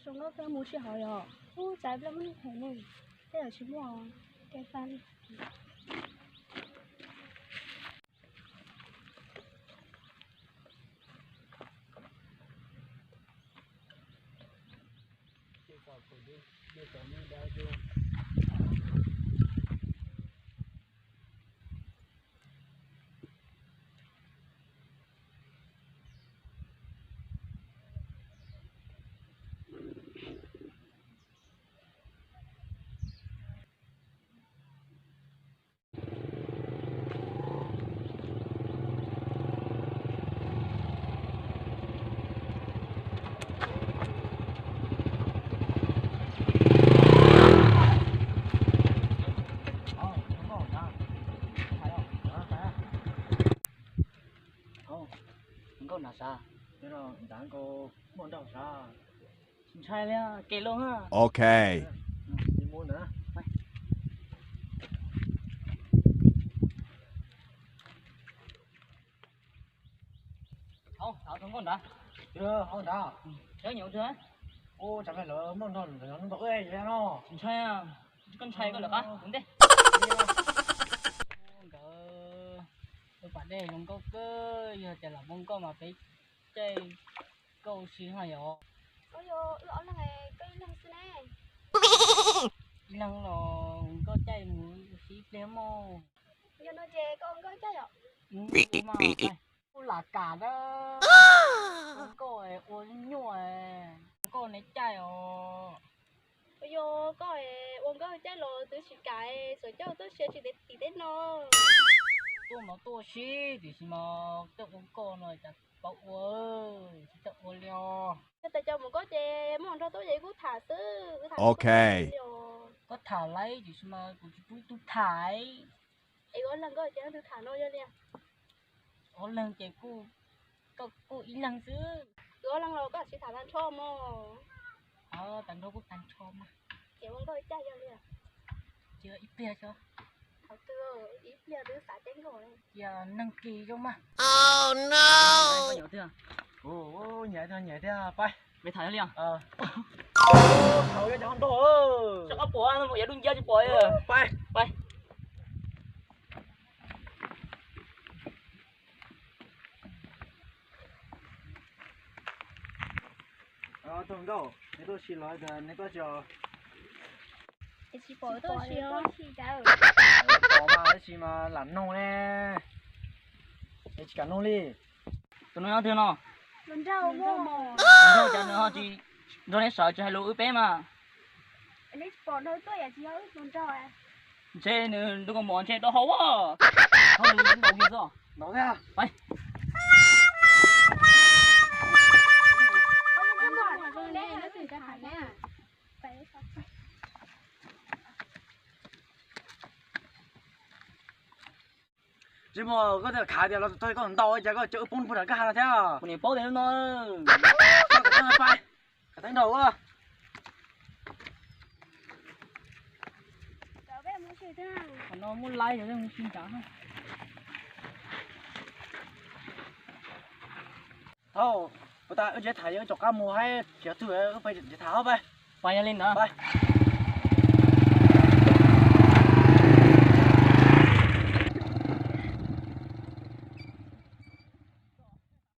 xong nó cái mua xe hỏi rồi ô trái lắm nó thế này thế là chúng mua cái fan con nào sao? Thế rồi, đáng cô muốn đâu sao? Chính sai đấy, kể luôn ha. Okay. Đi mua nữa. Không, thảo không con đã. Chưa, không đã. Chưa nhiều chưa? Ô, chẳng phải là món ngon rồi nó bự ấy vậy nó. Chính sai à? Con sai có được á? Đúng đấy. Tôi bảo đây không có cơ, giờ chỉ là mong có mà phải chơi câu xin hay rồi. ôi yo ở là ngày cái năng xin này Năng là có chơi mũi xí léo mò. yo nó chè con có chơi rồi Mà cô là cả đó. Cô ấy uống nhồi. Cô này chơi rồi. ôi yo có uống có chơi rồi tôi chỉ cái rồi cho tôi sẽ chỉ để tí đến nó Tôi mà tôi xí thì mà tôi uống cô rồi chắc bậu ơi. Chắc uống liều. tại cho một có chè món cho tôi vậy cũng thả sư Okay. Có thả lấy thì mà tôi thả ấy. ấy có lần có chè tôi thả nó cho liền Có lần chị cô ý lần chứ. có lần rồi có chỉ thả than cho mà Tặng đâu có tặng cho mà. chè uống có chơi cho liền Chưa ít bia cho. thảo tư ít giờ đứa xả chén rồi Giờ nâng kỳ cho mà. Oh no. Có nhiều chưa? Ồ, nhẹ thế à, bay. Mày thả liền. Thầu cho con đồ. Chắc có bỏ nó một giờ đúng giờ cho bỏ à. Bay. Bay. Tôi đâu, nếu tôi xin lỗi thì nếu có chờ. chỉ bỏ tôi chỉ cái Có mà cái gì mà lắn nông nè. Cái chỉ cả nông đi. Tụi nó thương nó. lần rau mà Thôi cho nó chị. Nó này sợ cho hai lũ bé mà. anh ấy bỏ thôi tôi à chị ơi lần rau à Xe nữa, đừng có mòn xe đó hấu à. Thôi đừng đầu kia rồi. Nó thế à? Bay. Chứ mà có thể khá thì là tôi còn đau chứ có chữ phun phun ở cái hàng là thế à? Con này bố đến nó. Sao cả tay bay. Cả tay đầu à? Còn nó muốn lái thì không xin trả thôi. Thôi, người ta ở dưới thải ở chỗ cá mùa hay kiểu thử phải tháo bay. Bay lên nữa. Bay.